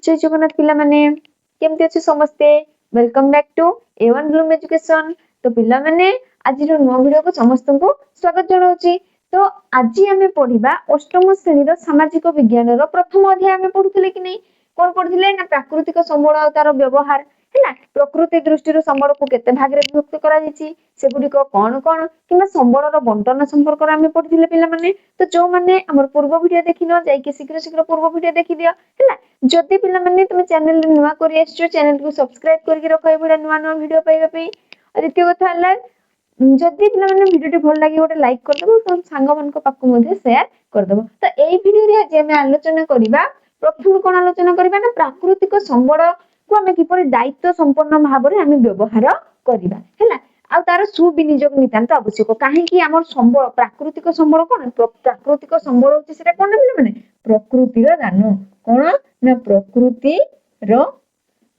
जय जगन्नाथ पिला माने केमती अछि समस्ते welcome back to A1 bloom education. तो पिला माने आज नुआ वीडियो को समस्त को स्वागत जनाउछि। तो आज आमे पढिबा अष्टम श्रेणी रो सामाजिक विज्ञान रो प्रथम अध्याय आमे पढुथिले कि नै कोन पढुथिले ना प्राकृतिक संबल आ तार व्यवहार हैला प्रकृति दृष्टि रो संबल को केते भाग रे विभक्त करा जायछि सेगुडी को कोन कोन किबा संबल रो बंटन संपर्क रो आमे पढुथिले पिला माने। तो जो माने हमर पूर्व वीडियो देखिनो जाय कि शीघ्र शीघ्र पूर्व वीडियो देखि दियो हैला जदि पिला माने तुम चैनल नुआ करी आछो चैनल को सब्सक्राइब करके रखो एबडा नुआ नुआ वीडियो पाइबा पई। द्वितीय कथा हला जदि पिला माने वीडियो टी भल लागी गोटे लाइक कर दबो तो संग मन को पाकु मध्ये शेयर कर दबो। तो एई वीडियो रे आज हम आलोचना करिबा प्रथम कोन आलोचना करिबा ना प्राकृतिक संबल को हम किपरि दायित्व संपन्न भाबरे हम व्यवहार करिबा हैला आ तार सुविनियोग नितांत आवश्यक काहे कि हमर संबल प्राकृतिक संबल कोन प्राकृतिक संबल होछि सेटा कोन पिला माने प्रकृतिर दान कोन ना प्रकृतिर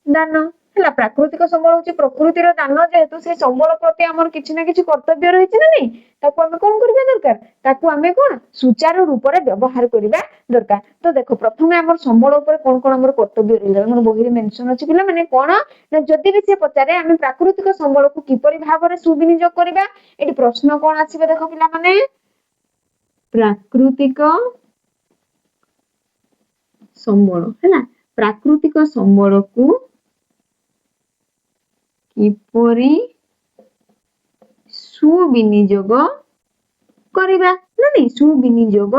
दान हैला प्राकृतिक संबल होछि प्रकृतिर दान जेहेतु से संबल प्रति हमर किछि ना किछि कर्तव्य रहिछि ना नै ताको हम कोन करबा दरकार ताको हमें कोन सुचारू रूप रे व्यवहार करबा दरकार। तो देखो प्रथमे हमर संबल ऊपर कोन कोन हमर कर्तव्य रहिला हमर बही रे मेंशन अछि पिला माने कोन ना जदि भी से पचारे हम प्राकृतिक संबल को किपरि भाबरे सुविनियोग करबा एटी प्रश्न कोन आसीबे देखो पिला माने प्राकृतिक संबल हैला प्राकृतिक संबल को किपरि सुविनियोग करिबा ना नै सुविनियोग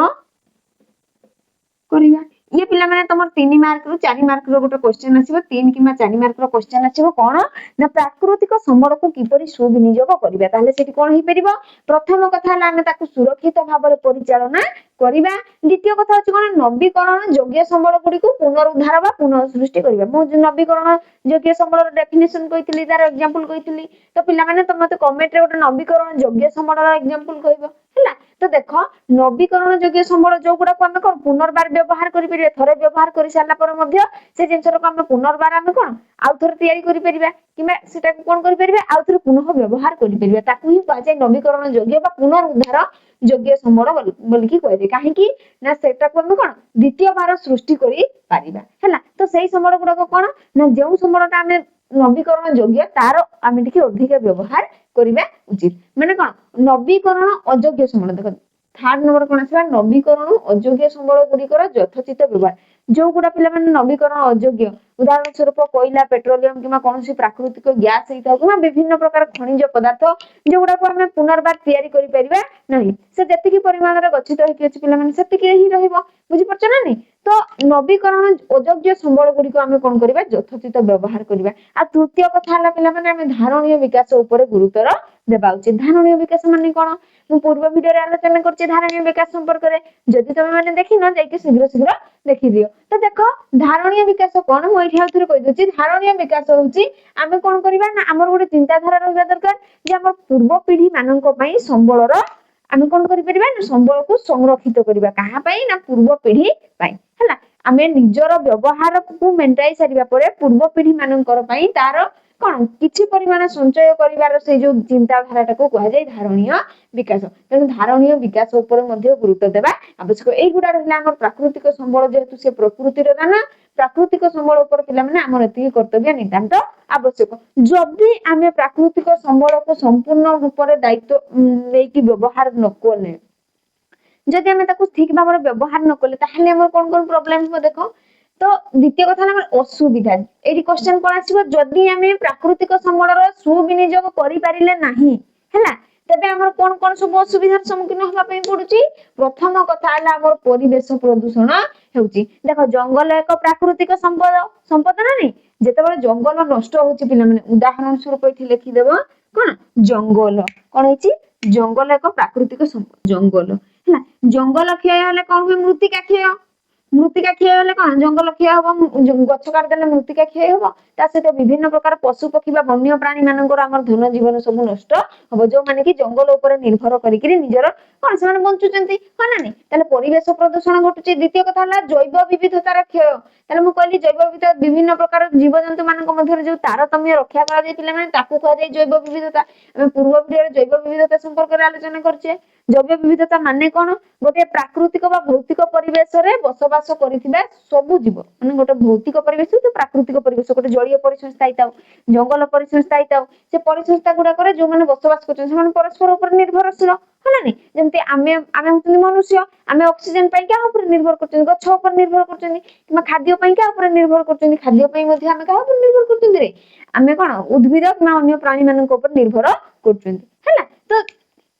करिबा ये पिला माने तमर 3 मार्क रो 4 मार्क रो गोटे क्वेश्चन आसीबो 3 किमा 4 मार्क रो क्वेश्चन आसीबो कोन ना प्राकृतिक संबल को किपरि सुविनियोग करिबा ताले सेठी कोन हि परिबो प्रथम कथा हला हम ताकू सुरक्षित भाबरे परिचालना करिबा। द्वितीय कथा अछि कोन नवीकरण योग्य संबल गुडी को पुनरुद्धार बा पुनः सृष्टि करिबा मो नवीकरण योग्य संबल रो डेफिनेशन कहितली तार एग्जांपल कहितली तो पिला माने त मते कमेंट रे गोटे नवीकरण योग्य संबल रो एग्जांपल कहबो हैला। तो देखो नवीकरण योग्य संबल जो गुडा को हम कोन पुनर्बार व्यवहार करि परिबे थरे व्यवहार करि साला पर मध्य से जिंसर को हम पुनर्बार हम कोन आउ थरे तयारी करि परिबा किबा सेटा को कोन करि परिबे आउ थरे पुनः व्यवहार करि परिबा ताकू ही पाजे नवीकरण योग्य बा पुनरुद्धार योग्य संबल बोल की कहबे काहे कि ना सेटा को हम कोन द्वितीय बार सृष्टि करि परिबा हैला। तो सेही संबल गुडा को कोन ना जेउ संबलटा हम नवीकरण योग्य तार आमे टिके अधिक व्यवहार करिबा उचित माने कोन नवीकरण अयोग्य संबल देखो थर्ड नंबर कोन आसीबा नवीकरण अयोग्य संबल गुडी कर यथोचित व्यवहार जो गुडा पिला माने नवीकरण अयोग्य उदाहरण स्वरूप कोयला पेट्रोलियम किमा कोनसी प्राकृतिक गैस हिता किमा विभिन्न प्रकार खनिज पदार्थ जो गुडा को हम पुनर्बार तयारी करि परिबा नाही से जति की परिमाण रे गच्छित होई कि पिला माने सेति की ही रहइबो बुझि परछ ना नै। तो नवीकरण अयोग्य संबल गुडी को हम कोन करबा यथोचित व्यवहार करबा। आ तृतीय कथा हला पिला माने हम धारणीय विकास ऊपर गुरुत्व देबा उचित धारणीय विकास माने कोन मु पूर्व वीडियो रे आलोचना करछि धारणीय विकास संपर्क रे जदि तमे माने देखि न जाय कि शीघ्र शीघ्र देखि दियो। तो देखो धारणीय विकास कोन मु एठी आउथरे कहि दोछि धारणीय विकास होउछि आमे कोन करबा ना हमर गोटे चिंता धारा रहबा दरकार जे हमर पूर्व पीढ़ी माननक पई संबल रो आमे कोन करि परिबा ना संबल को संरक्षित करबा कहा पई ना पूर्व पीढ़ी पई हैला आमे निजरो व्यवहार को मेंटाई सारिबा परे पूर्व पीढ़ी माननकर पई तार कोन किछि परिमाण संचय करिवार से जो चिंता धाराटा को कहा जाय धारणीय विकास तेन धारणीय विकास ऊपर मध्ये गुरुत्व देबा आवश्यक। एई गुडा रहला हमर प्राकृतिक संबल जेहेतु से प्रकृति रे दाना प्राकृतिक संबल ऊपर पिला माने हमर एति कर्तव्य नितांत आवश्यक। जदि आमे प्राकृतिक संबल को संपूर्ण रूप रे दायित्व नै कि व्यवहार न कोले जदि हमें ताको ठीक भाबरे व्यवहार न कले ताहले हमर कोन कोन प्रॉब्लम हो देखो। तो द्वितीय कथा हमर असुविधा एडी क्वेश्चन कोन आसीबो जदि हमें प्राकृतिक संबल रो सुविनियोग करि पारिले नाही हैला तबे हमर कोन कोन सब असुविधार सम्मुखीन होबा पई पडुची। प्रथम कथा हला हमर परिवेश प्रदूषण हेउची देखो जंगल एक प्राकृतिक संपद ना नै जेतेबेले जंगल नष्ट होची पिला माने उदाहरण स्वरूप एठी लिखि देबो कोन जंगल कोन हेची जंगल एक प्राकृतिक संपद जंगल हैला जंगल क्षय हले कोन होय मृत्तिका क्षय हले कोन जंगल क्षय होबो गछ काट देले मृत्तिका क्षय होबो ता सहित विभिन्न प्रकार पशु पक्षी बा वन्य प्राणी मानकर हमर धन जीवन सब नष्ट होबो जो माने कि जंगल ऊपर निर्भर करिकरी निजर कोन समान बंचुचंती कोन नै ताले परिवेश प्रदूषण घटुची। द्वितीय कथा हला जैव विविधतार क्षय हेले मु कहली जैव विविधता विभिन्न प्रकार जीवजंतु मानक मध्य जो तारतम्य रक्षा करा जाय पिला माने ताकू कहा जाय जैव विविधता। हम पूर्व वीडियो रे जैव विविधता संपर्क रे आलोचना करछे। जैव विविधता माने कोन गोटे प्राकृतिक बा भौतिक परिवेश रे बसवास करिथिबा सब जीव माने गोटे भौतिक परिवेश तो प्राकृतिक परिवेश गोटे जलीय परिवेश स्थायी थाउ जंगल परिवेश स्थायी थाउ से परिवेशता गुडा करे जो माने बसवास करछन से माने परस्पर ऊपर निर्भरशील हला नि जेंति आमे होतनी मनुष्य आमे ऑक्सीजन पई क्या ऊपर निर्भर करछन गछ ऊपर निर्भर करछन किमा खाद्य पई क्या ऊपर निर्भर करछन खाद्य पई मध्ये आमे का ऊपर निर्भर करछन रे आमे कोन उद्भिद ना अन्य प्राणी मानक ऊपर निर्भर करछन हला। तो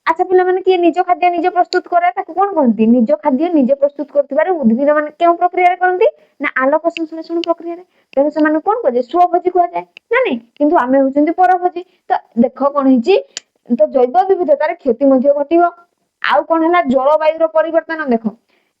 अच्छा पिला माने कि निज खाद्य निज प्रस्तुत करे ताको कोन कहंती निज खाद्य निज प्रस्तुत करथिबार उद्भिद माने केउ प्रक्रिया रे करंती ना आलोक संश्लेषण प्रक्रिया रे तेरे से माने कोन कजे स्वभोजी कुआ जाय ना नहीं किंतु आमे होचंती परभोजी। तो देखो कोन हिची तो जैव विविधतार क्षति मध्य घटिबो आउ कोन हला जलवायु परिवर्तन देखो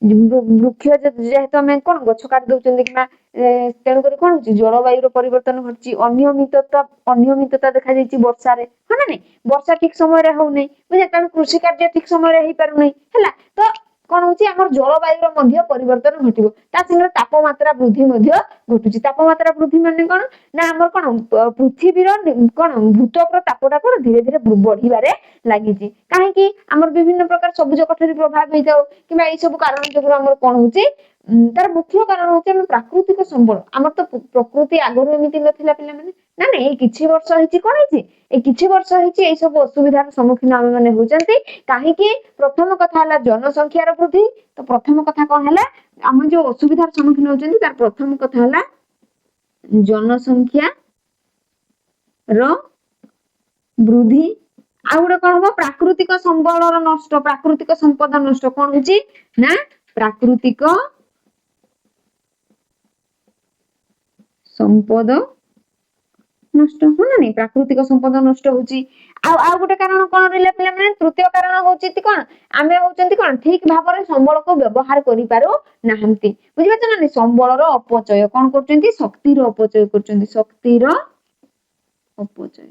वृक्ष जेहेतु आम कौन गछ काट दउचंदी किना तेणु करी कोन होची जलवायु परिवर्तन घटची अनियमितता देखा जायची वर्षा रे ह ना नहीं वर्षा ठीक समय रे हो नै बुझे कारण कृषि कार्य ठीक समय रे हे पारु नै हला। तो कोन होची हमर जलवायु मध्य परिवर्तन घटिबो ता संगे तापमात्रा वृद्धि मध्य घटुची। तापमात्रा वृद्धि माने कोन ना हमर कोन पृथ्वी रो कोन भूतक तापटा कोन धीरे धीरे बढ़िबारे लागिची काहे कि हमर विभिन्न प्रकार सबुज कोठरी प्रभाव होई जाऊ किबा ए सब कारण जगर हमर कोन होची तार मुख्य कारण होची हम प्राकृतिक संबल हमर तो प्रकृति आगरु एमिति नथिला पिला माने ना ना ए किछि वर्ष हिची कोन हिची ए किछि वर्ष हिची ए सब असुविधार सम्मुखीन हम माने होचंती काहे कि प्रथम कथा हला जनसंख्या रो वृद्धि। तो प्रथम कथा कोन हला हम जो असुविधार सम्मुखीन होचंती तार प्रथम कथा हला जनसंख्या रो वृद्धि आ गुडे कोन हो प्राकृतिक संबल रो नष्ट प्राकृतिक संपदा नष्ट कोन होची ना प्राकृतिक संपद नष्ट हो ना नहीं प्राकृतिक संपद नष्ट होची। आ गुटे कारण कोन रहले पिला माने तृतीय कारण होची ति कोन आमे होचंती कोन ठीक भाबरे संबल को व्यवहार करि पारो नाहंती बुझिबा त ना संबल रो अपचय कोन करचंती शक्ति रो अपचय करचंती शक्ति रो अपचय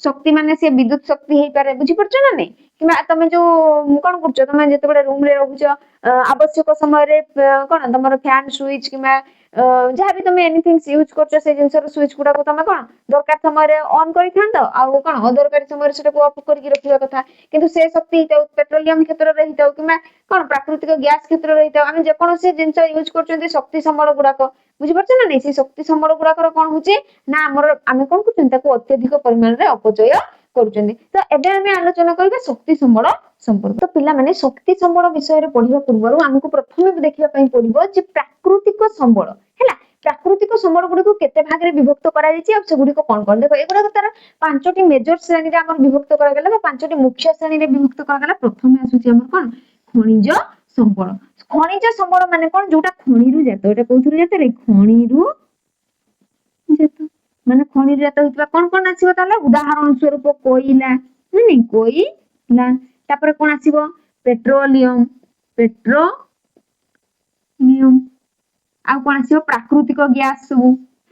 शक्ति माने से विद्युत शक्ति हे पारे बुझि परछ ना नहीं किबा तमे जो कोन करछ तमे जते बडे रूम रे रहउछ आवश्यक समय रे कोन तमरो फैन स्विच किबा जहा भी तमे एनीथिंग यूज करछ से जिंसर स्विच गुडा को तमे कोन दरकार समय रे ऑन करि थांत आ कोन अदरकारी समय रे सेटा को ऑफ करि रखिबा कथा किंतु से शक्ति हिताउ पेट्रोलियम क्षेत्र रे हिताउ किबा कोन प्राकृतिक गैस क्षेत्र रे हिताउ आमे जे कोन से जिंस यूज करछन्ती शक्ति संबल गुडा को बुझि परछ ना नहीं से शक्ति संबल गुडा कर कोन होची ना हमर आमे कोन करछन ताको अत्यधिक परिमाण रे अपचय करूचंदी। तो एबे हमें आलोचना करबा शक्ति संबल संपर्क। तो पिला माने शक्ति संबल विषय रे पढिबा पूर्वरु हमकु प्रथमे देखिबा पई पडिबो जे प्राकृतिक संबल हैला प्राकृतिक संबल गुडी को केते भाग रे विभक्त करा जायछि अब से गुडी को कोन कोन देखो एगुडा तार पांचटी मेजर श्रेणी रे हमर विभक्त करा गेला बा पांचटी मुख्य श्रेणी रे विभक्त करा गेला। प्रथमे आसुछि हमर कोन खनिज संबल माने कोन जोटा खनि रु जात एटा कोथुरु जात रे खनि रु जात माने खनि जात होइतबा कोन आसीबो ताले उदाहरण स्वरूप कोयला नहीं कोयला तापर कोन आसीबो पेट्रोलियम आ कोन आसीबो प्राकृतिक गैस सब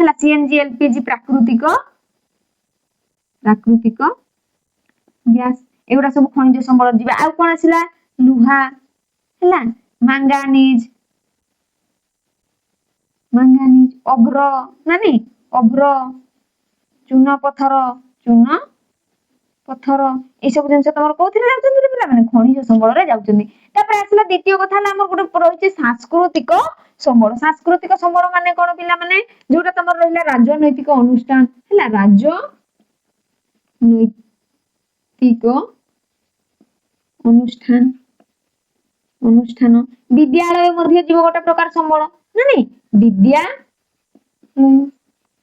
हला सीएनजी एलपीजी प्राकृतिक गैस एगुडा सब खनिज संबल दिबा आ कोन आसीला लुहा हला मैंगानीज अभ्र नानी अभ्र चूना पत्थर ए सब जिंस तमर कोथिरे जाउचंदी रे पिला माने खनिज संबल रे जाउचंदी। तापर आसला द्वितीय कथा हला हमर गुटे रहिछि सांस्कृतिक संबल माने कोन पिला माने जोटा तमर रहिला राजनैतिक अनुष्ठान हला अनुष्ठान विद्यालय मध्ये जीव गोटे प्रकार संबल ना नहीं विद्यालय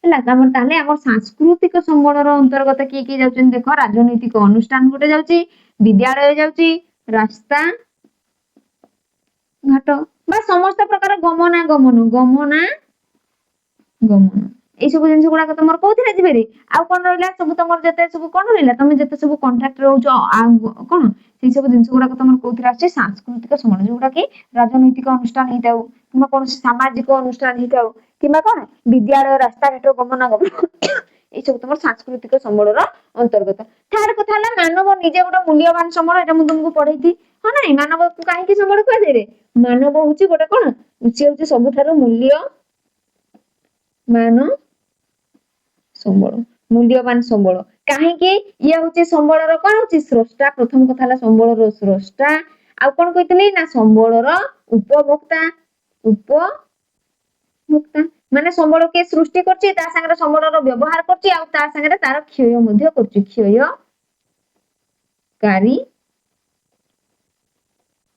हला हमर ताले हमर सांस्कृतिक संबल रो अंतर्गत की जाउचन देखो राजनैतिक अनुष्ठान गोटे जाउची विद्यालय जाउची रास्ता घाट बा समस्त प्रकार गमना ए सब जिंस गुडा तमर कोथिरे जिबे रे आ कोन रहला सब तमर जते सब कोन रहला तमे जते सब कांट्रैक्ट रहउछ कोन से सब जिंस गुडा तमर कोथिरे आछे सांस्कृतिक संबल जोडा कि राजनैतिक अनुष्ठान हिताउ किमा कोन सामाजिक अनुष्ठान हिताउ किमा कोन विद्यालय रास्ता घाट गमनागमन ए सब तमर सांस्कृतिक संबल रो अंतर्गत। थर्ड कथा हला मानव निजे गोटे मूल्यवान संबल एटा मु तुमको पढैथि ହଁ ନାଇଁ ମାନବକୁ କାହିଁକି ସମ୍ବଳ କୁହାଯାଏ ରେ ମାନବ ହଉଛି ଗୋଟେ କଣ ସେ ହଉଛି ସବୁଠାରୁ ମୂଲ୍ୟବାନ ସମ୍ବଳ କାହିଁକି ଇଏ ହଉଛି ସମ୍ବଳର କଣ ହଉଛି ସ୍ରଷ୍ଟା ପ୍ରଥମ କଥା ହେଲା ସମ୍ବଳର ସ୍ରଷ୍ଟା ଆଉ କଣ କହିଥିଲି ନା ସମ୍ବଳର ଉପଭୋକ୍ତା ମାନେ ସମ୍ବଳ କିଏ ସୃଷ୍ଟି କରୁଛି ତା ସାଙ୍ଗରେ ସମ୍ବଳର ବ୍ୟବହାର କରୁଛି ଆଉ ତା ସାଙ୍ଗରେ ତାର କ୍ଷୟ ମଧ୍ୟ କରୁଛି କ୍ଷୟକାରୀ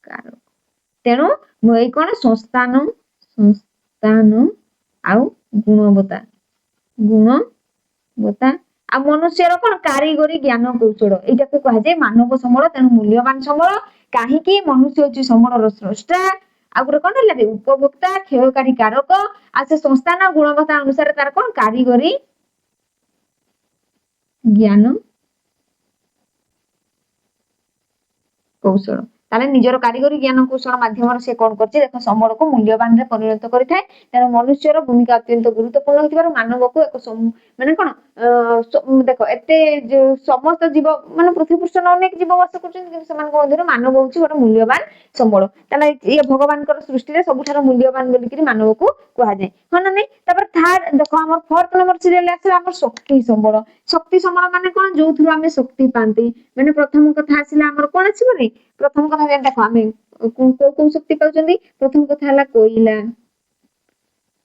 କାରକ ତେଣୁ ଏଇ କଣ ସଂସ୍ଥାନ ଆଉ ଗୁଣବତ୍ତା ଆଉ ମନୁଷ୍ୟର କଣ କାରିଗରୀ ଜ୍ଞାନ କୌଶଳ ଏଇଟାକୁ କୁହାଯାଏ ମାନବ ସମ୍ବଳ ତେଣୁ ମୂଲ୍ୟବାନ ସମ୍ବଳ କାହିଁକି ମନୁଷ୍ୟ ହଉଛି ସମ୍ବଳର ସ୍ରଷ୍ଟା ଆଉ ଗୋଟେ କଣ ହେଲା ଉପଭୋକ୍ତା କ୍ଷୟକାରୀ କାରକ ଆଉ ସେ ସଂସ୍ଥାନ ଗୁଣବତ୍ତା ଅନୁସାରେ ତାର କଣ କାରିଗରୀ ଜ୍ଞାନ କୌଶଳ ତାହେଲେ ନିଜର କାରିଗରୀ ଜ୍ଞାନ କୌଶଳ ମାଧ୍ୟମରେ ସେ କଣ କରୁଛି ଦେଖ ସମ୍ବଳକୁ ମୂଲ୍ୟବାନରେ ପରିଣତ କରିଥାଏ ତେଣୁ ମନୁଷ୍ୟର ଭୂମିକା ଅତ୍ୟନ୍ତ ଗୁରୁତ୍ୱପୂର୍ଣ୍ଣ ହୋଇଥିବାରୁ ମାନବକୁ ଏକ ମାନେ କଣ ଦେଖ ଏତେ ସମସ୍ତ ଜୀବ ମାନେ ପୃଥିବୀ ପୃଷ୍ଠରେ ଅନେକ ଜୀବ ବାସ କରୁଛନ୍ତି କିନ୍ତୁ ସେମାନଙ୍କ ମଧ୍ୟରୁ ମାନବ ହଉଛି ଗୋଟେ ମୂଲ୍ୟବାନ ସମ୍ବଳ ତାହେଲେ ଇଏ ଭଗବାନଙ୍କର ସୃଷ୍ଟିରେ ସବୁଠାରୁ ମୂଲ୍ୟବାନ ବୋଲିକିରି ମାନବକୁ କୁହାଯାଏ ହଁ ନା ନାଇଁ ତାପରେ ଥାର୍ଡ ଦେଖ ଆମର 4th ନମ୍ବର ସିରିଏଲ ଆସିଲା ଆମର ଶକ୍ତି ସମ୍ବଳ ମାନେ କଣ ଯୋଉଥିରୁ ଆମେ ଶକ୍ତି ପାଆନ୍ତି ମାନେ ପ୍ରଥମ କଥା ଆସିଲା ଆମର କଣ ଆସିବ ରେ ପ୍ରଥମ କଥା ଦେଖ ଆମେ କୋଉ ଶକ୍ତି ପାଉଛନ୍ତି ପ୍ରଥମ କଥା ହେଲା କୋଇଲା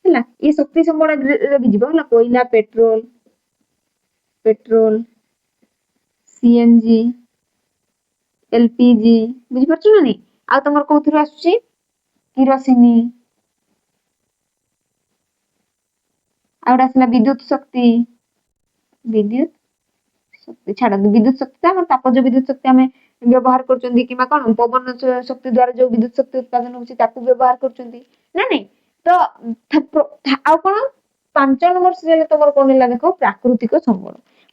ହେଲା ଏ ଶକ୍ତି ସମ୍ବଳ ବି ଯିବ ହେଲା କୋଇଲା ପେଟ୍ରୋଲ ସିଏନଜି ଏଲପିଜି ବୁଝିପାରୁଛ ନା ନାଇଁ ଆଉ ତମର କୋଉଥିରୁ ଆସୁଛି କିରୋସିନି ଆଉ ଗୋଟେ ଆସିଲା ବିଦ୍ୟୁତ ଶକ୍ତି ଛାଡନ୍ତୁ ବିଦ୍ୟୁତ ଶକ୍ତି ଆମର ତାପଜ ବିଦ୍ୟୁତ ଶକ୍ତି ଆମେ ବ୍ୟବହାର କରୁଛନ୍ତି କିମ୍ବା କଣ ପବନ ଶକ୍ତି ଦ୍ଵାରା ଯୋଉ ବିଦ୍ୟୁତ ଶକ୍ତି ଉତ୍ପାଦନ ହଉଛି ତାକୁ ବ୍ୟବହାର କରୁଛନ୍ତି ନା ନାଇଁ ତ ଆଉ କଣ 5 ନମ୍ବର ସିରିଏଲ ତମର କଣ ହେଲା ଦେଖ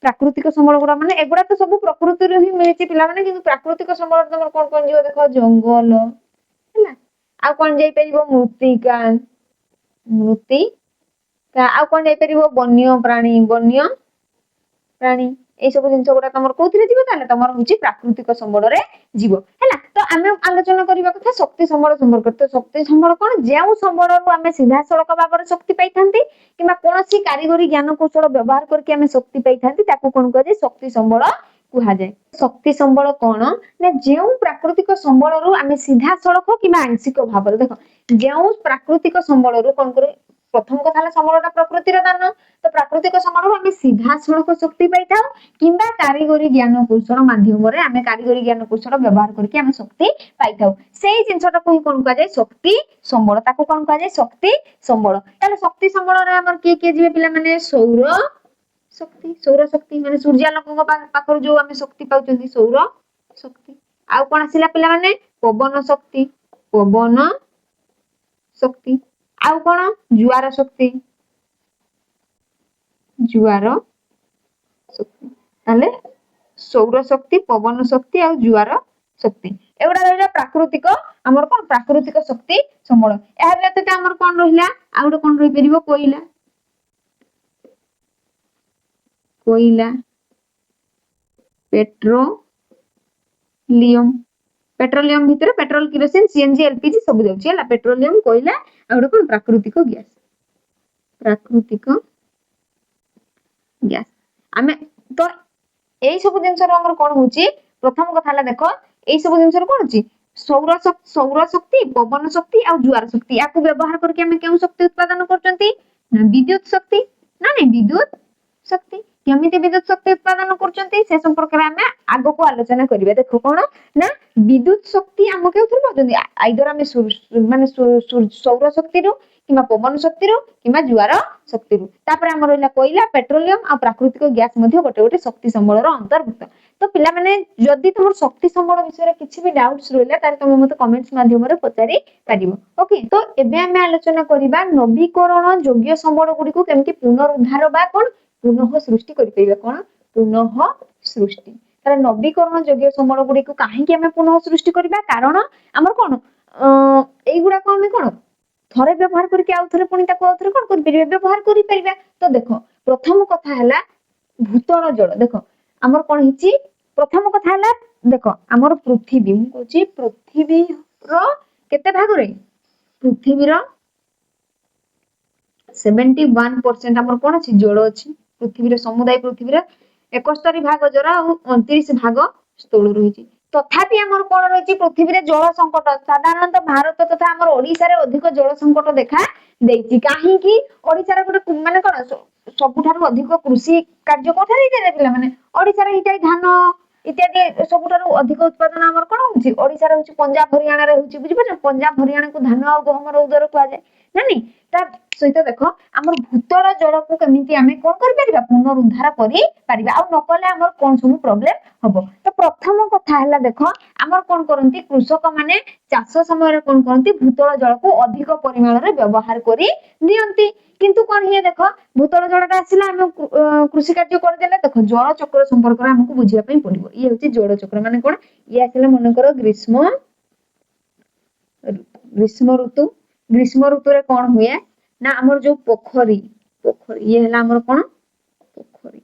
ପ୍ରାକୃତିକ ସମ୍ବଳ ଗୁଡା ମାନେ ଏଗୁଡା ତ ସବୁ ପ୍ରକୃତିରୁ ହିଁ ମିଳିଛି ପିଲାମାନେ କିନ୍ତୁ ପ୍ରାକୃତିକ ସମ୍ବଳ ତମର କଣ କଣ ଯିବ ଦେଖ ଜଙ୍ଗଲ ହେଲା ଆଉ କଣ ଯାଇପାରିବ ମୃତ୍ତିକା ଆଉ କଣ ଯାଇପାରିବ ବନ୍ୟ ପ୍ରାଣୀ ଏଇ ସବୁ ଜିନିଷ ଗୁଡା ତମର କୋଉଥିରେ ଯିବ ତାହେଲେ ତମର ହଉଛି ପ୍ରାକୃତିକ ସମ୍ବଳରେ ଯିବ ହେଲା ତ ଆମେ ଆଲୋଚନା କରିବା କଥା ଶକ୍ତି ସମ୍ବଳ ସମ୍ପର୍କରେ ତ ଶକ୍ତି ସମ୍ବଳ କଣ ଯେଉଁ ସମ୍ବଳରୁ ଆମେ ସିଧାସଳଖ ଭାବରେ ଶକ୍ତି ପାଇଥାନ୍ତି କିମ୍ବା କୌଣସି କାରିଗରୀ ଜ୍ଞାନ କୌଶଳ ବ୍ୟବହାର କରିକି ଆମେ ଶକ୍ତି ପାଇଥାନ୍ତି ତାକୁ କଣ କୁହାଯାଏ ଶକ୍ତି ସମ୍ବଳ କୁହାଯାଏ ଶକ୍ତି ସମ୍ବଳ କଣ ନା ଯେଉଁ ପ୍ରାକୃତିକ ସମ୍ବଳରୁ ଆମେ ସିଧାସଳଖ କିମ୍ବା ଆଂଶିକ ଭାବରେ ଦେଖ ଯେଉଁ ପ୍ରାକୃତିକ ସମ୍ବଳରୁ କଣ କରୁ ପ୍ରଥମ କଥା ହେଲା ସମ୍ବଳଟା ପ୍ରକୃତିର ଦାନ ତ ପ୍ରାକୃତିକ ସମ୍ବଳରୁ ଆମେ ସିଧାସଳଖ ଶକ୍ତି ପାଇଥାଉ କିମ୍ବା କାରିଗରୀ ଜ୍ଞାନ କୌଶଳ ମାଧ୍ୟମରେ ଆମେ କାରିଗରୀ ଜ୍ଞାନ କୌଶଳ ବ୍ୟବହାର କରିକି ଆମେ ଶକ୍ତି ପାଇଥାଉ ସେଇ ଜିନିଷଟାକୁ ହିଁ କଣ କୁହାଯାଏ ଶକ୍ତି ସମ୍ବଳ ତାକୁ କଣ କୁହାଯାଏ ଶକ୍ତି ସମ୍ବଳ ତାହେଲେ ଶକ୍ତି ସମ୍ବଳରେ ଆମର କିଏ ଯିବେ ପିଲାମାନେ ସୌର ଶକ୍ତି ମାନେ ସୂର୍ଯ୍ୟାଲୋକଙ୍କ ପାଖରୁ ଯୋଉ ଆମେ ଶକ୍ତି ପାଉଛନ୍ତି ସୌର ଶକ୍ତି ଆଉ କଣ ଆସିଲା ପିଲାମାନେ ପବନ ଶକ୍ତି ଆଉ କଣ ଜୁଆର ଶକ୍ତି ତାହେଲେ ସୌର ଶକ୍ତି ପବନ ଶକ୍ତି ଆଉ ଜୁଆର ଶକ୍ତି ଏଗୁଡା ରହିଲା ପ୍ରାକୃତିକ ଆମର କଣ ପ୍ରାକୃତିକ ଶକ୍ତି ସମ୍ବଳ ଏହା ବ୍ୟତୀତ ଆମର କଣ ରହିଲା ଆଉ ଗୋଟେ କଣ ରହିପାରିବ କୋଇଲା ପେଟ୍ରୋଲିୟମ ଭିତରେ ପେଟ୍ରୋଲ କିରୋସିନ ସିଏନଜି ଏଲପିଜି ସବୁ ଯାଉଛି ହେଲା ପେଟ୍ରୋଲିୟମ କୋଇଲା ଆଉ ଗୋଟେ କଣ ପ୍ରାକୃତିକ ଗ୍ୟାସ ଆମେ ତ ଏଇ ସବୁ ଜିନିଷର ଆମର କଣ ହଉଛି ପ୍ରଥମ କଥା ହେଲା ଦେଖ ଏଇ ସବୁ ଜିନିଷର କଣ ହଉଛି ସୌର ଶକ୍ତି ପବନ ଶକ୍ତି ଆଉ ଜୁଆର ଶକ୍ତି ୟାକୁ ବ୍ୟବହାର କରିକି ଆମେ କେଉଁ ଶକ୍ତି ଉତ୍ପାଦନ କରୁଛନ୍ତି ନା ବିଦ୍ୟୁତ ଶକ୍ତି ଶକ୍ତି କେମିତି ବିଦ୍ୟୁତ ଶକ୍ତି ଉତ୍ପାଦନ କରୁଛନ୍ତି ସେ ସମ୍ପର୍କରେ ଆମେ ଆଗକୁ ଆଲୋଚନା କରିବା ଦେଖ କଣ ନା ବିଦ୍ୟୁତ ଶକ୍ତି ଆମ କେଉଁଥିରୁ ପାଉଛନ୍ତି ଆଇଦର ଆମେ ମାନେ ସୌର ଶକ୍ତିରୁ କିମ୍ବା ପବନ ଶକ୍ତିରୁ କିମ୍ବା ଜୁଆର ଶକ୍ତିରୁ ତାପରେ ଆମର ରହିଲା କୋଇଲା ପେଟ୍ରୋଲିୟମ ଆଉ ପ୍ରାକୃତିକ ଗ୍ୟାସ ମଧ୍ୟ ଗୋଟେ ଶକ୍ତି ସମ୍ବଳର ଅନ୍ତର୍ଭୁକ୍ତ ତ ପିଲାମାନେ ଯଦି ତମର ଶକ୍ତି ସମ୍ବଳ ବିଷୟରେ କିଛି ବି ଡାଉଟ୍ସ ରହିଲା ତାହେଲେ ତମେ ମତେ କମେଣ୍ଟସ ମାଧ୍ୟମରେ ପଚାରି ପାରିବ ଓକେ ତ ଏବେ ଆମେ ଆଲୋଚନା କରିବା ନବୀକରଣ ଯୋଗ୍ୟ ସମ୍ବଳ ଗୁଡିକୁ କେମିତି ପୁନରୁଦ୍ଧାର ବା କଣ ପୁନଃ ସୃଷ୍ଟି କରିପାରିବା କଣ ପୁନଃ ସୃଷ୍ଟି ତାହେଲେ ନବୀକରଣ ଯୋଗ୍ୟ ସମ୍ବଳ ଗୁଡିକୁ କାହିଁକି ଆମେ ପୁନଃ ସୃଷ୍ଟି କରିବା କାରଣ ଆମର କଣ ଏଇଗୁଡାକ ଆମେ କଣ ଥରେ ବ୍ୟବହାର କରିକି ଆଉ ଥରେ ପୁଣି ତାକୁ ଆଉ ଥରେ କଣ କରିପାରିବା ବ୍ୟବହାର କରିପାରିବା ତ ଦେଖ ପ୍ରଥମ କଥା ହେଲା ଭୂତଳ ଜଳ ଦେଖ ଆମର କଣ ହେଇଛି प्रथम कथा हला देखो हमर पृथ्वी मु कहूची पृथ्वी रो केते भाग रे पृथ्वी रो 71% हमर कोन अछि जल अछि पृथ्वी रो समुदाय पृथ्वी रो 71 भाग जल और 29 भाग स्थल रहिछि तथापि हमर कोन रहिछि पृथ्वी रे जल संकट साधारणतः भारत तथा हमर ओडिसा रे अधिक जल संकट देखा देछि काहे कि ओडिसा रे गोटे माने कोन सबुठारु अधिक कृषि कार्य कोठारे हिते पिला माने ओडिसा रे हिते धान इत्यादि सबुठारु अधिक उत्पादन हमर कोन होछि ओडिसा रे होछि पंजाब हरियाणा रे होछि बुझि पछ पंजाब हरियाणा को धान और गहम रो उदर कुआ जाय नानी ता सहित देखो हमर भूतल जल को केमिति हमें कोन करि परिबा पुनरुद्धार करि परिबा आ नकले हमर कोन सब प्रॉब्लम हबो तो प्रथम कथा हला देखो हमर कोन करंती कृषक माने चाष समय रे कोन करंती भूतल जल को अधिक परिमाण रे व्यवहार करि नियंती किंतु कोन हिए देखो भूतल जलटा आसिला हम कृषि कार्य कर देले देखो जल चक्र संपर्क रे हमकु बुझिया पई पड़िबो ये होची जल चक्र माने कोन ये आसिला मन कर ग्रीष्म ऋतु रे कोन हुए ना हमर जो पोखरी पोखरी ये हला हमर कोन पोखरी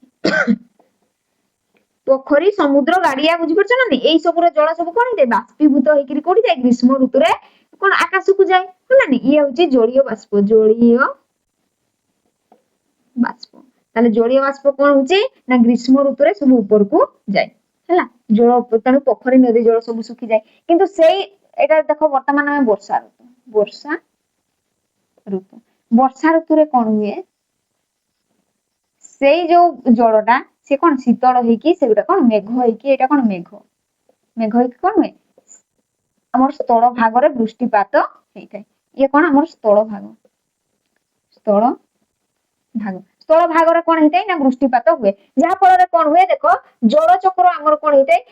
पोखरी समुद्र गाड़िया बुझि परछ ना एई सब रो जल सब कोन दे बाष्पीभूत हेकरी कोडी जाय ग्रीष्म ऋतु रे कोन आकाश को जाय हला नी ये होची जलीय बाष्प ताले जलीय बाष्प कोन होची ना ग्रीष्म ऋतु रे सब ऊपर को जाय हला जल तणु पोखरी नदी जल सब सुखी जाय किंतु सेई एटा देखो वर्तमान में वर्षा ऋतु रे कोन हुए सेई जो जलटा से कोन शीतल हेकी सेटा कोन मेघ हेकी एटा कोन मेघ हेकी कोन हुए हमर स्थल भाग रे वृष्टिपात हेइथाय ये कोन हमर स्थल भाग रे कोन हेइथाय ना वृष्टिपात हुए जहा फल रे कोन हुए देखो जल चक्र हमर कोन हेइथाय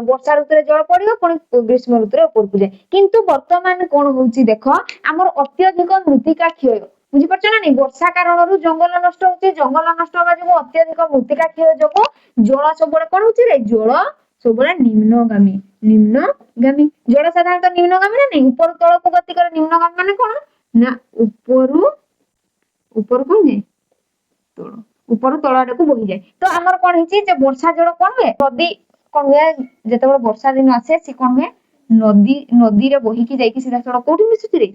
वर्षा ऋतु रे जल पड़ियो कोन ग्रीष्म ऋतु रे ऊपर को जाय किंतु वर्तमान कोन होउची देखो हमर अत्यधिक मृत्तिका क्षय बुझि परछ ना नहीं वर्षा कारण रु जंगल नष्ट होची जंगल नष्ट होबा जो अत्यधिक मृत्तिका क्षय जो जल सबले कोन होची रे जल सबले निम्नगामी जल साधारणतः निम्नगामी ना नहीं ऊपर तळ को गति करे निम्नगामी माने कोन ना ऊपर कोन जे तळ ऊपर तळ आडे को बही जाय तो हमर कोन हिची जे वर्षा जल कोन हुए नदी कोन हुए जेतेबे वर्षा दिन आसे से कोन हुए नदी रे बही की जाय की सीधा सड़क कोठी मिसुती रे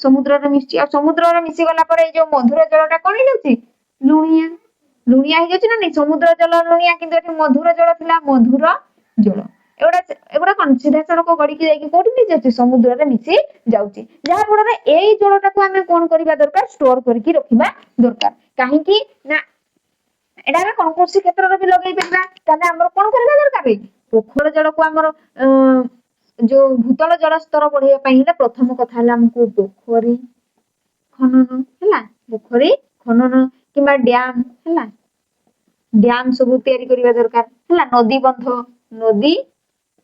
समुद्र रे मिसची आ समुद्र रे मिसी गला पर ए जो मधुर जलटा कोन हे जाउची लुणिया हे जाउची ना नहीं समुद्र जल लुणिया किंतु एठी मधुर जल थिला मधुर जल एबडा कोन सीधा सड़क गडी की जाय की कोठी मिसि जाउची समुद्र रे मिसी जाउची जहा फल रे एई जलटा को हमें कोन करिबा दरकार स्टोर करके रखिबा दरकार काहे की ना एडा रे कोन कृषि क्षेत्र रे भी लगेई पेबा ताले हमर कोन करिबा दरकार रे पोखर जल को हमर जो भूतल जल स्तर बढ़िया पई हेला प्रथम कथा हला हमकु पोखरी खनन किमा डैम सब तयारी करिबा दरकार हला नदी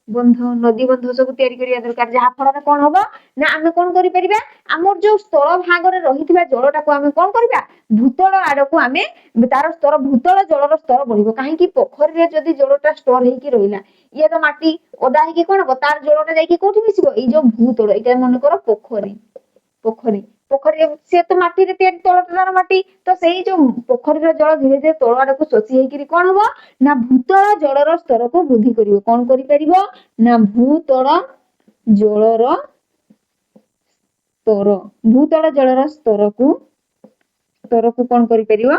बंध सब तयारी करिया दरकार जहा फल रे कोन होबो ना हमें कोन करि परिबा हमर जो स्थल भाग रे रहितबा जलटा को हमें कोन करिबा भूतल आड़ को हमें तार स्तर भूतल जलर स्तर बढ़िबो काहे कि पोखरी रे जदी जलटा स्टोर हेकी रहिला ये तो माटी ओदा हेकी कोन हो तार जलटा जाई की कोठी मिसिबो ए जो भूतल एटा मन करो पोखरी से तो माटी रे तयारी तळटार माटी तो सेही जो पोखरी रे जल धीरे धीरे तळ आड़ को सोसी हेकी कोन होबो ना भूतल जलर स्तर को वृद्धि करिवो कोन करि परिबो ना भूतल जलर स्तर को कोन करि परिबो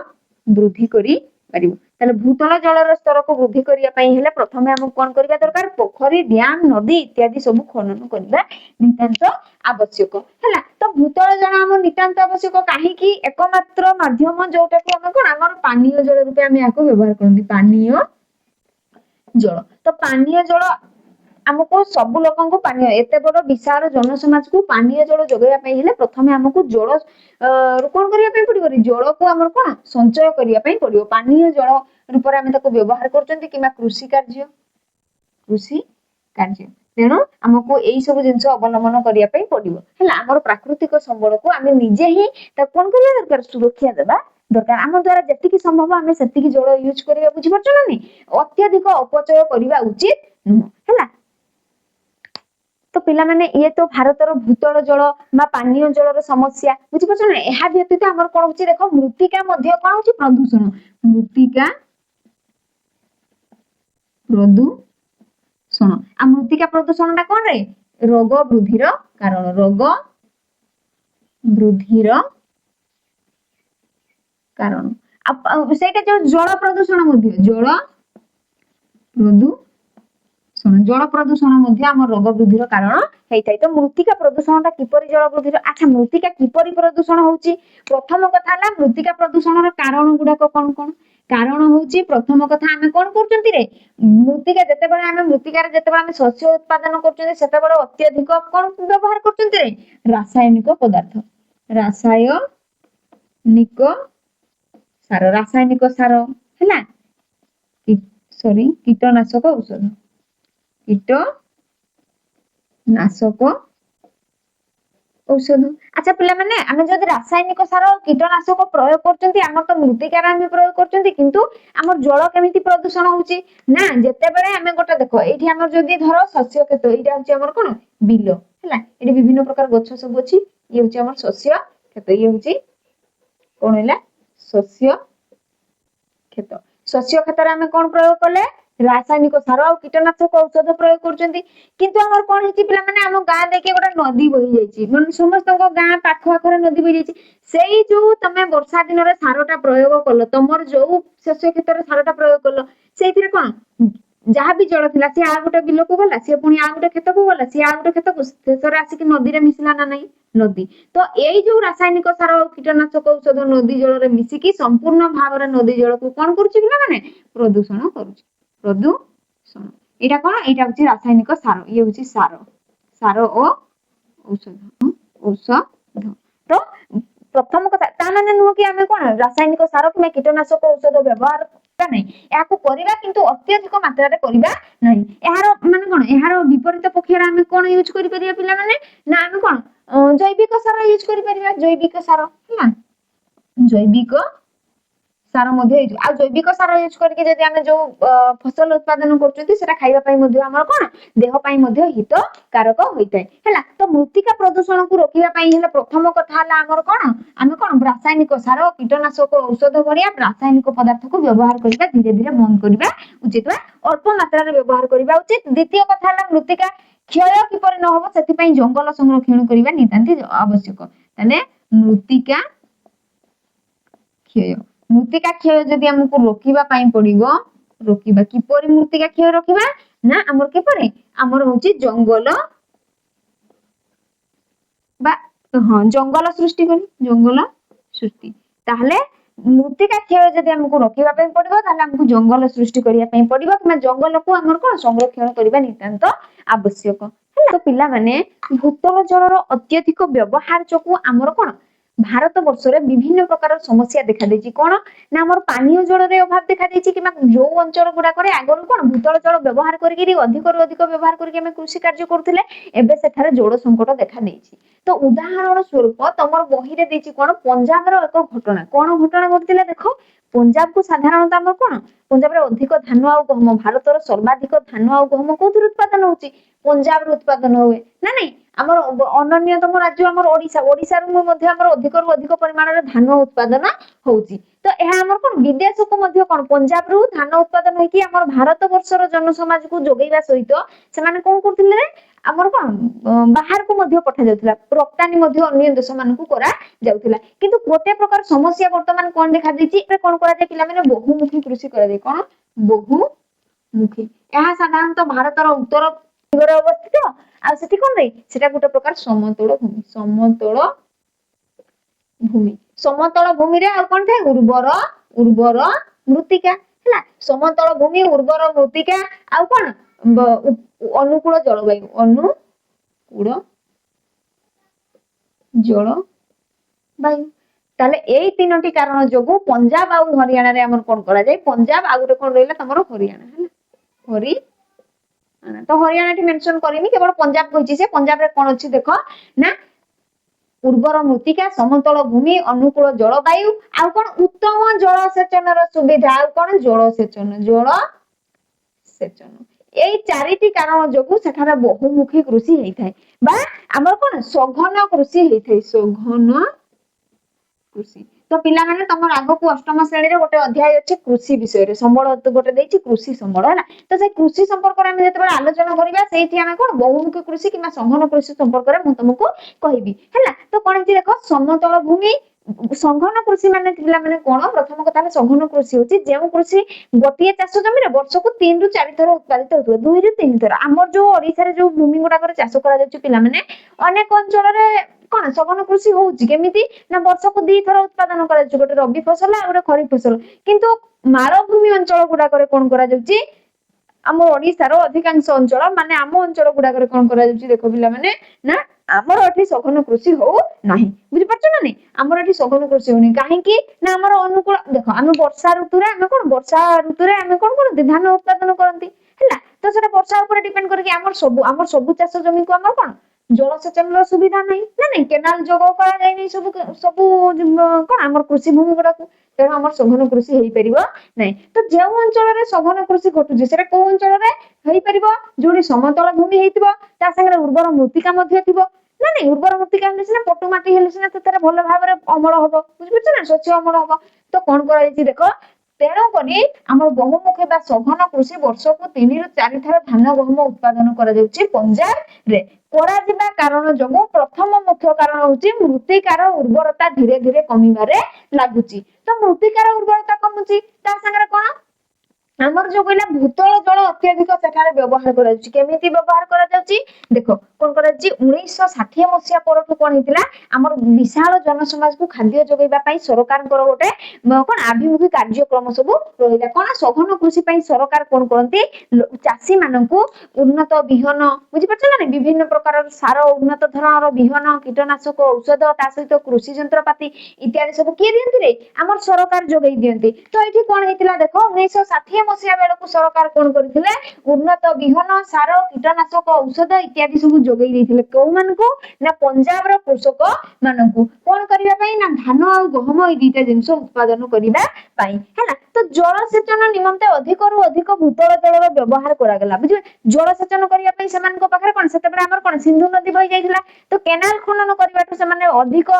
वृद्धि करि परिबो ताले भूतल जलर स्तर को वृद्धि करिया पई हेले प्रथमे हम कोन करिबा दरकार पोखरी डैम नदी इत्यादि सब खनन करिबा नितांत आवश्यक हैला तो भूतल जल हम नितांत आवश्यक काहे कि एकमात्र माध्यम जोटा कि हम कोन हमर पानीय जल रूपे हम याको व्यवहार करंती पानीय जल तो पानीय जल हमको सब लोकन को पानी एते बड़ विशाल जनसमाज को पानीय जल जोगैया पई हेले प्रथमे हमको जल कोन करिया पई पड़िबो रे जल को हमर कोन संचय करिया पई पड़िबो पानीय जल रूप रे हम ताको व्यवहार करचंती किमा कृषि कार्य तेणु हमको एई सब जिंस अवलंबन करिया पई पड़िबो हैला हमर प्राकृतिक संबल को हम निजे ही त कोन करिया दरकार सुरक्षा देबा दरकार हम द्वारा जति संभव हम सेति जल यूज करिया बुझि परछ ना नहीं अत्यधिक अपचय करिबा उचित नुह हैला तो पिला माने ये तो भारतर भूतल जल बा पानीय जलर समस्या बुझि परछ ना एहा व्यतीत हमर कोन होची देखो मृत्तिका मध्य कोन होची प्रदूषण मृत्तिका ପ୍ରଦୂଷଣ। ଆଉ ମୃତ୍ତିକା ପ୍ରଦୂଷଣଟା କଣ ରେ? ରୋଗ ବୃଦ୍ଧିର କାରଣ। ରୋଗ ବୃଦ୍ଧିର କାରଣ। ସେଇଟା ଯୋଉ ଜଳ ପ୍ରଦୂଷଣ ମଧ୍ୟ, ଜଳ ପ୍ରଦୂଷଣ ମଧ୍ୟ ଆମ ରୋଗ ବୃଦ୍ଧିର କାରଣ ହେଇଥାଏ। ତ ମୃତ୍ତିକା ପ୍ରଦୂଷଣଟା କିପରି ଜଳ ବୃଦ୍ଧିର? ଆଚ୍ଛା, ମୃତ୍ତିକା କିପରି ପ୍ରଦୂଷଣ ହଉଛି? ପ୍ରଥମ କଥା ହେଲା ମୃତ୍ତିକା ପ୍ରଦୂଷଣର କାରଣ ଗୁଡାକ କଣ କଣ? କାରଣ ହଉଛି, ପ୍ରଥମ କଥା ଆମେ କଣ କରୁଛନ୍ତି ରେ? ମୃତ୍ତିକାରେ ଯେତେବେଳେ ଆମେ ଶସ୍ୟ ଉତ୍ପାଦନ କରୁଛନ୍ତି ସେତେବେଳେ ଅତ୍ୟଧିକ କଣ ବ୍ୟବହାର କରୁଛନ୍ତି ରେ? ରାସାୟନିକ ପଦାର୍ଥ। ରାସାୟନିକ ସାର ହେଲା, କୀଟନାଶକ ଔଷଧ। ଆଚ୍ଛା ପିଲାମାନେ, ଆମେ ଯଦି ରାସାୟନିକ ସାର କୀଟନାଶକ ପ୍ରୟୋଗ କରୁଛନ୍ତି, ଆମର ତ ମୃତ୍ତିକାରେ ଆମେ ପ୍ରୟୋଗ କରୁଛନ୍ତି, କିନ୍ତୁ ଆମର ଜଳ କେମିତି ପ୍ରଦୂଷଣ ହଉଛି? ନା ଯେତେବେଳେ ଆମେ ଗୋଟେ ଦେଖ, ଏଇଠି ଆମର ଯଦି ଧର ଶସ୍ୟ କ୍ଷେତ, ଏଇଟା ହଉଛି ଆମର କଣ? ବିଲ ହେଲା। ଏଠି ବିଭିନ୍ନ ପ୍ରକାର ଗଛ ସବୁ ଅଛି। ଇଏ ହଉଛି ଆମର ଶସ୍ୟ କ୍ଷେତ। ଇଏ ହଉଛି କଣ ହେଲା? ଶସ୍ୟ କ୍ଷେତ। ଶସ୍ୟ କ୍ଷେତରେ ଆମେ କଣ ପ୍ରୟୋଗ କଲେ? ରାସାୟନିକ ସାର ଆଉ କୀଟନାଶକ ଔଷଧ ପ୍ରୟୋଗ କରୁଛନ୍ତି। କିନ୍ତୁ ଆମର କଣ ହେଇଛି ପିଲାମାନେ, ଆମ ଗାଁ ଦେଇକି ଗୋଟେ ନଦୀ ବହି ଯାଇଛି, ମାନେ ସମସ୍ତଙ୍କ ଗାଁ ପାଖ ଆଖରେ ନଦୀ ବହି ଯାଇଛି। ସେଇ ଯୋଉ ତମେ ବର୍ଷା ଦିନରେ ସାରଟା ପ୍ରୟୋଗ କଲ, ତମର ଯୋଉ ଶସ୍ୟ କ୍ଷେତ୍ରରେ ସାରଟା ପ୍ରୟୋଗ କଲ, ସେଇଥିରେ କଣ ଯାହା ବି ଜଳ ଥିଲା ସିଏ ଆଉ ଗୋଟେ ବିଲକୁ ଗଲା, ସିଏ ପୁଣି ଆଉ ଗୋଟେ କ୍ଷେତକୁ ଗଲା, ସିଏ ଆଉ ଗୋଟେ କ୍ଷେତକୁ, ଶେଷରେ ଆସିକି ନଦୀରେ ମିଶିଲା ନା ନାହିଁ? ନଦୀ। ତ ଏଇ ଯୋଉ ରାସାୟନିକ ସାର ଆଉ କୀଟନାଶକ ଔଷଧ ନଦୀ ଜଳରେ ମିଶିକି ସମ୍ପୂର୍ଣ୍ଣ ଭାବରେ ନଦୀ ଜଳକୁ କଣ କରୁଛି ପିଲାମାନେ? ପ୍ରଦୂଷଣ କରୁଛି। ପ୍ରଦୂଷଣ। ଏଇଟା କଣ? ଏଇଟା ହଉଛି ରାସାୟନିକ ସାର। ଇଏ ହଉଛି ସାର ଓ ଔଷଧ। ତ ପ୍ରଥମ କଥା, ତା ମାନେ ନୁହଁ କି ଆମେ କଣ ରାସାୟନିକ ସାର କିମ୍ବା କୀଟନାଶକ ଔଷଧ ବ୍ୟବହାର ନାହିଁ। ଏହାକୁ କରିବା, କିନ୍ତୁ ଅତ୍ୟଧିକ ମାତ୍ରାରେ କରିବା ନାହିଁ। ଏହାର ମାନେ କଣ? ଏହାର ବିପରୀତ ପକ୍ଷରେ ଆମେ କଣ ୟୁଜ କରିପାରିବା ପିଲାମାନେ? ନା ଆମେ କଣ ଜୈବିକ ସାର ୟୁଜ କରିପାରିବା। ଜୈବିକ ସାର ହେଲା, ଜୈବିକ ସାର ମଧ୍ୟ ହେଇଯିବ। ଆଉ ଜୈବିକ ସାର ୟୁଜ କରିକି ଯଦି ଆମେ ଯୋଉ ଫସଲ ଉତ୍ପାଦନ କରୁଛନ୍ତି, ସେଟା ଖାଇବା ପାଇଁ ମଧ୍ୟ ଆମର କଣ? ଦେହ ପାଇଁ ମଧ୍ୟ ହିତକାରକ ହୋଇଥାଏ ହେଲା। ତ ମୃତ୍ତିକା ପ୍ରଦୂଷଣକୁ ରୋକିବା ପାଇଁ ହେଲେ ପ୍ରଥମ କଥା ହେଲା ଆମର କଣ? ଆମେ କଣ ରାସାୟନିକ ସାର, କୀଟନାଶକ ଔଷଧ ଭଳିଆ ରାସାୟନିକ ପଦାର୍ଥକୁ ବ୍ୟବହାର କରିବା ଧୀରେ ଧୀରେ ବନ୍ଦ କରିବା ଉଚିତ, ବା ଅଳ୍ପ ମାତ୍ରାରେ ବ୍ୟବହାର କରିବା ଉଚିତ। ଦ୍ୱିତୀୟ କଥା ହେଲା ମୃତ୍ତିକା କ୍ଷୟ କିପରି ନ ହବ, ସେଥିପାଇଁ ଜଙ୍ଗଲ ସଂରକ୍ଷଣ କରିବା ନିତାନ୍ତି ଆବଶ୍ୟକ। ତାହେଲେ ମୃତ୍ତିକା କ୍ଷୟ ଯଦି ଆମକୁ ରୋକିବା ପାଇଁ ପଡିବ, ରୋକିବା କିପରି? ମୃତ୍ତିକା କ୍ଷୟ ରୋକିବା ନା ଆମର କିପରି? ଆମର ହଉଛି ଜଙ୍ଗଲ ସୃଷ୍ଟି କରି, ଜଙ୍ଗଲ ସୃଷ୍ଟି। ତାହେଲେ ମୃତ୍ତିକା କ୍ଷୟ ଯଦି ଆମକୁ ରୋକିବା ପାଇଁ ପଡିବ, ତାହେଲେ ଆମକୁ ଜଙ୍ଗଲ ସୃଷ୍ଟି କରିବା ପାଇଁ ପଡିବ, କିମ୍ବା ଜଙ୍ଗଲକୁ ଆମର କଣ ସଂରକ୍ଷଣ କରିବା ନିତାନ୍ତ ଆବଶ୍ୟକ ହେଲା। ତ ପିଲାମାନେ, ଭୂତଳ ଜଳର ଅତ୍ୟଧିକ ବ୍ୟବହାର ଯୋଗୁ ଆମର କଣ ଭାରତ ବର୍ଷରେ ବିଭିନ୍ନ ପ୍ରକାର ସମସ୍ୟା ଦେଖାଦେଇଛି। କଣ ନା ଆମର ପାନୀୟ ଜଳରେ ଅଭାବ ଦେଖାଦେଇଛି, କିମ୍ବା ଯୋଉ ଅଞ୍ଚଳ ଗୁଡାକରେ ଆଗରୁ କଣ ଭୂତଳ ଜଳ ବ୍ୟବହାର କରିକି ଅଧିକରୁ ଅଧିକ ବ୍ୟବହାର କରିକି ଆମେ କୃଷି କାର୍ଯ୍ୟ କରୁଥିଲେ, ଏବେ ସେଠାରେ ଜଳ ସଙ୍କଟ ଦେଖାଦେଇଛି। ତ ଉଦାହରଣ ସ୍ୱରୂପ ତମର ବହିରେ ଦେଇଛି କଣ? ପଞ୍ଜାବର ଏକ ଘଟଣା। କଣ ଘଟଣା ଘଟିଥିଲା ଦେଖ? ପଞ୍ଜାବକୁ ସାଧାରଣତଃ ଆମର କଣ? ପଞ୍ଜାବରେ ଅଧିକ ଧାନ ଆଉ ଗହମ, ଭାରତର ସର୍ବାଧିକ ଧାନ ଆଉ ଗହମ କୋଉଥିରୁ ଉତ୍ପାଦନ ହଉଛି? ପଞ୍ଜାବରୁ ଉତ୍ପାଦନ ହୁଏ ନା ନାଇଁ? ଆମର ଅନନ୍ୟତମ ରାଜ୍ୟ ଆମର ଓଡିଶା। ଓଡିଶାରୁ ମଧ୍ୟ ଆମର ଅଧିକରୁ ଅଧିକ ପରିମାଣରେ ଧାନ ଉତ୍ପାଦନ ହଉଛି। ତ ଏହା ଆମର କଣ ବିଦେଶକୁ ମଧ୍ୟ କଣ ପଞ୍ଜାବରୁ ଧାନ ଉତ୍ପାଦନ ହେଇକି ଆମର ଭାରତ ବର୍ଷର ଜନସମାଜକୁ ଯୋଗେଇବା ସହିତ ସେମାନେ କଣ କରୁଥିଲେ? ଆମର କଣ ବାହାରକୁ ମଧ୍ୟ ପଠାଯାଉଥିଲା, ରପ୍ତାନୀ ମଧ୍ୟ ଅନ୍ୟ ଦେଶ ମାନଙ୍କୁ କରାଯାଉଥିଲା। କିନ୍ତୁ ଗୋଟେ ପ୍ରକାର ସମସ୍ୟା ବର୍ତ୍ତମାନ କଣ ଦେଖାଦେଇଛି? ଏବେ କଣ କରାଯାଏ ପିଲାମାନେ? ବହୁମୁଖୀ କୃଷି କରାଯାଏ। କଣ? ବହୁମୁଖୀ। ଏହା ସାଧାରଣତଃ ଭାରତର ଉତ୍ତର ଦିଗରେ ଅବସ୍ଥିତ। ଆଉ ସେଠି କଣ ରେ? ସେଟା ଗୋଟେ ପ୍ରକାର ସମତଳ ଭୂମି। ସମତଳ ଭୂମିରେ ଆଉ କଣ ଥାଏ? ଉର୍ବର ମୃତ୍ତିକା ହେଲା। ସମତଳ ଭୂମି, ଉର୍ବର ମୃତ୍ତିକା, ଆଉ କଣ ଅନୁକୂଳ ଜଳବାୟୁ। ଅନୁକୂଳ ଜଳବାୟୁ। ତାହେଲେ ଏଇ ତିନୋଟି କାରଣ ଯୋଗୁ ପଞ୍ଜାବ ଆଉ ହରିୟାଣାରେ ଆମର କଣ କରାଯାଏ? ପଞ୍ଜାବ ଆଉ ଗୋଟେ କଣ ରହିଲା ତମର? ହରିୟାଣା ହେଲା। ତ ହରିୟାଣା ଏଠି ମେନସନ କରିନି, କେବଳ ପଞ୍ଜାବ କହିଛି। ସେ ପଞ୍ଜାବରେ କଣ ଅଛି ଦେଖ ନା ଉର୍ବର ମୃତ୍ତିକା, ସମତଳ ଭୂମି, ଅନୁକୂଳ ଜଳବାୟୁ, ଆଉ କଣ ଉତ୍ତମ ଜଳସେଚନର ସୁବିଧା। ଆଉ କଣ? ଜଳସେଚନ। ଏଇ ଚାରିଟି କାରଣ ଯୋଗୁ ସେଠାରେ ବହୁମୁଖୀ କୃଷି ହେଇଥାଏ, ବା ଆମର କଣ ସଘନ କୃଷି ହେଇଥାଏ। ସଘନ କୃଷି। तो पिला माने तमर आगकू अष्टम श्रेणी रे गोटे अध्याय अछि कृषि विषय रे संबळ गोटे देछि कृषि संबळ हैला तो से कृषि संपर्क रे हम जेते आलोचना करिबा सेठी हम कोन बहुमुखी कृषि किबा संघन कृषि संपर्क रे म तुमको कहिबी हैला तो कोन कि देखो समतल भूमि संघन कृषि माने पिला माने कोन प्रथम कथा संघन कृषि होछि जेउ कृषि गोटिए चाष जमी रे वर्ष को 3 रु 4 थर उत्पादित होतबे 2 रु 3 थर हमर जो ओडिसा रे जो भूमि गुडा करे चाष करा जाछि पिला माने अनेक अंचल रे कोन सघन कृषि होउछि केमिति ना वर्ष को 2 थर उत्पादन करा जाछि गोटे रबी फसल आ गोटे खरीफ फसल किंतु मालभूमि अंचल गुडा करे कोन करा जाछि आम ओडिसा रो अधिकांश अंचल माने आम अंचल गुडा करे कोन करा जाछि देखो पिला माने ना आमर एठी सघन कृषि हो नाही बुझि परछ ना नहीं आमर एठी सघन कृषि होनी काहे कि ना आमर अनुकूल देखो आमे वर्षा ऋतु रे आमे कोन वर्षा ऋतु रे आमे कोन कोन धान उत्पादन करंती हैला तो सेटा वर्षा ऊपर डिपेंड करके आमर सब चाष जमी को आमर कोन जलसेचन सुविधा नहीं ना नहीं केनाल जोग करा जाय नहीं सब सब कोन आमर कृषि भूमि गुडा को तेणु आमर सघन कृषि हेई परिबो नहीं तो जे अंचल रे सघन कृषि घटुछि सेटा को अंचल रे हेई परिबो जोडी समतल भूमि हेइतिबो ता संगे उर्वर मृत्तिका मध्ये थिबो ना नहीं उर्वर मृत्तिका हेले सिना पटु माटी हेले सिना तेरे भल भाबरे अमल हबो बुझि परछ ना स्वच्छ अमल हबो तो कोन करा जायछि देखो तेणु करी आमर बहुमुखी बा सघन कृषि वर्ष को 3 रु 4 थर धान गहम उत्पादन करा जाउछि पंजाब रे करा जिबा कारण जगो प्रथम मुख्य कारण होछि मृत्तिकार उर्वरता धीरे धीरे कमिबारे लागुछि तो मृत्तिकार उर्वरता कमुछि ता संगे कोन आमर जो कहला भूतल जल अत्यधिक सेठारे व्यवहार करा जाउछि केमिति व्यवहार करा जाउछि देखो कोन करा जाउछि 1960 मसिया परठु कोन हितला आमर विशाल जनसमाज को खाद्य जोगैबा पई सरकार कर गोटे कोन अभिमुखी कार्यक्रम सब रहिला कोन सघन कृषि पई सरकार कोन करंती चासी माननकु उन्नत बिहन बुझि परछ ना विभिन्न प्रकार सार उन्नत धरणर बिहन कीटनाशक औषध ता सहित कृषि यंत्रपाती इत्यादि सब के दियंती रे आमर सरकार जोगै दियंती तो एठी कोन हितला देखो 1960 मसिया बेलकु सरकार कोन करथिले उन्नत बिहन सार कीटनाशक औषध इत्यादि सब जोगै दैथिले को मानकु ना पंजाब रो कृषक मानकु कोन करिबा पई ना धान आ गहम ई दुईटा जिंस उत्पादन करिबा पई हैला तो जलसेचन निमंते अधिक रु अधिक भूतल जलर व्यवहार करा गला बुझिबे जलसेचन करिया पई समान को पाखरे कोन सेते हमर कोन सिंधु नदी बहि जाइथिला तो केनाल खनन करिबाटु समान अधिक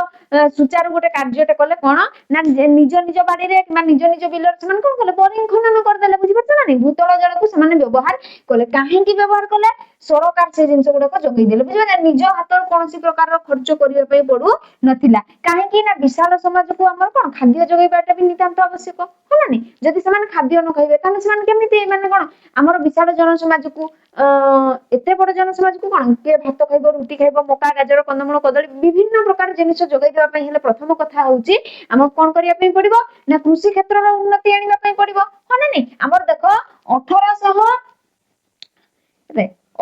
सुचारू गोटे कार्यटे कले कोन ना निज निज बाड़ी रे किबा निज निज बिलर समान कोन कले बोरिंग खनन कर देले बुझि परछ ना नहीं भूतल जल को समान व्यवहार कले काहे की व्यवहार कले सरकार से जिंस गुडा को जोगै देले बुझिबे ना निज हातर कोनसी प्रकार खर्च करिया पई पडू नथिला काहे की ना विशाल समाज को हमर कोन खाद्य जोगैबाटा भी नितांत आवश्यक होला नहीं जदि समान खाद्य न खाइबे ताने समान केमिति माने कोन हमर विशाल जन समाज को एते बड़ जन समाज को कोन के भात खाइबो रुटी खाइबो मका गाजर कंदमूल कदली विभिन्न प्रकार जिनिस जोगै देबा पई हेले प्रथम कथा होउची हम कोन करिया पई पडिबो ना कृषि क्षेत्र रो उन्नति आनिबा पई पडिबो होला नहीं हमर देखो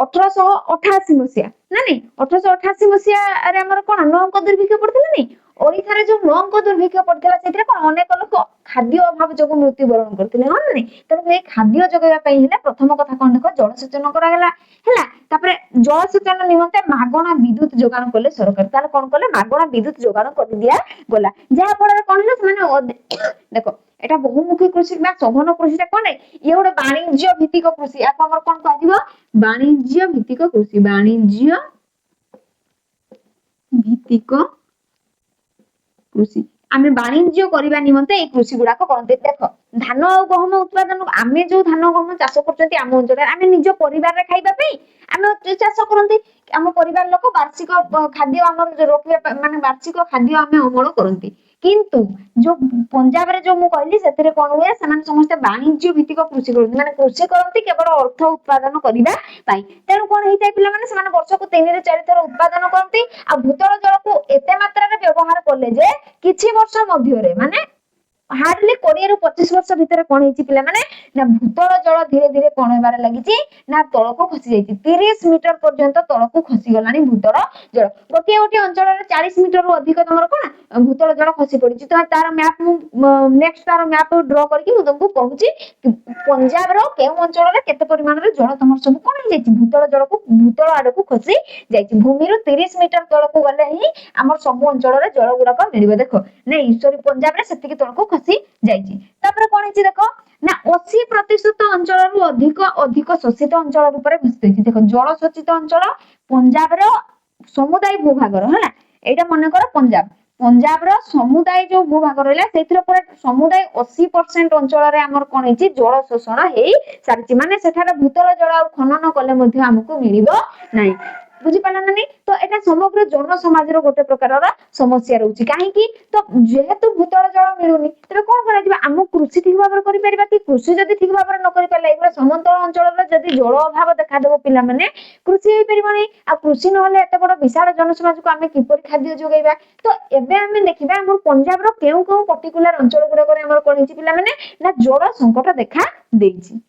1888 मसिया ना नहीं 1888 मसिया अरे हमर कोन नौंक दुर्भिक्ष पड़थिला नहीं ओडिसा रे जो नौंक दुर्भिक्ष पड़थिला सेतरे कोन अनेक लोक खाद्य अभाव जोगु मृत्यु वरण करथिले हा नहीं तब ए खाद्य जोगैबा पई हेले प्रथम कथा कोन देखो जलसेचन करा गेला हैला तापरे जलसेचन निमंते मागणा विद्युत जोगान करले सरकार तार कोन करले मागणा विद्युत जोगान कर दिया गला जहा फल कोन ले माने देखो एटा बहुमुखी कृषि बा सघन कृषिटा कोन ये गोटे वाणिज्य भित्तिक कृषि आप हमर कोन कहदिबो वाणिज्य भित्तिक कृषि वाणिज्य भित्तिक कृषि आमे वाणिज्य करिबा निमंते ए कृषि गुडा को करते देखो धान आ गहम उत्पादन आमे जो धान गहम चाष करचंती आम अंचल आमे निज परिवार रे खाइबा पई आमे चाष करंती आम परिवार लोक वार्षिक खाद्य हमर रोकिबा माने वार्षिक खाद्य आमे अमल करंती किंतु जो पंजाब रे जो मु कहली सेतरे कोन हुए समान समस्त वाणिज्य भित्तिक कृषि करंती माने कृषि करंती केवल अर्थ उत्पादन करिबा पई तेनु कोन हेइतै पिला माने समान वर्ष को 3 रे 4 थर उत्पादन करंती आ भूतल जल को एते मात्रा रे व्यवहार करले जे किछि वर्ष मध्य रे माने हार्डली 20 रु 25 वर्ष भीतर कोन हेछि पिला माने ना भूतल जल धीरे धीरे कोन हेबार लागिछि ना तळ को खसी जाइछि 30 मीटर पर्यंत तळ को खसी गलानी भूतल जल गोटे गोटे अंचल रे 40 मीटर रु अधिक तमर कोन भूतल जल खसी पडिछि तो तार मैप नेक्स्ट तार मैप ड्रा करके मु तुमको कहूची पंजाब रो केउ अंचल रे केते परिमाण रे जल तमर सब कोन हे जाइछि भूतल जल को भूतल आड को खसी जाइछि भूमि रु 30 मीटर तळ को गले ही हमर सब अंचल रे जल गुडा को मिलिबो देखो नै सॉरी पंजाब रे सेतिकी तळ को खसी जाइछि तापर कोन हेछि देखो ना 80% अंचल रु अधिक शोषित अंचल रूप में घोषित देखो जल शोषित अंचल पंजाब रो समुदाय भूभाग रो हला एटा मन कर पंजाब पंजाब रो समुदाय जो भूभाग रहा से समुदाय 80% अंचल आमर कौन है जल शोषण हो सारी माने सेठार भूतल जल खनन कले आमको मिल ना बुझीपारा ना नहीं तो यहाँ समग्र जन समाज गोटे प्रकार समस्या रोचे कहीं तो जेहेतु भूतल जल मिलूनी तेरे कौन कर आम कृषि ठीक भाव में कि कृषि जब ठीक भाव न कर समतल अंचल जब जल अभाव देखादेव पे कृषि हो पारे आ कृषि ना एत बड़ विशाल जनसमाज को आम किपर खाद्य जोगेबा तो एबे आम देखा आम पंजाब केउ केउ पर्टिकुलर अंचल गुड़ाक कौन पे जल संकट देखा देछि।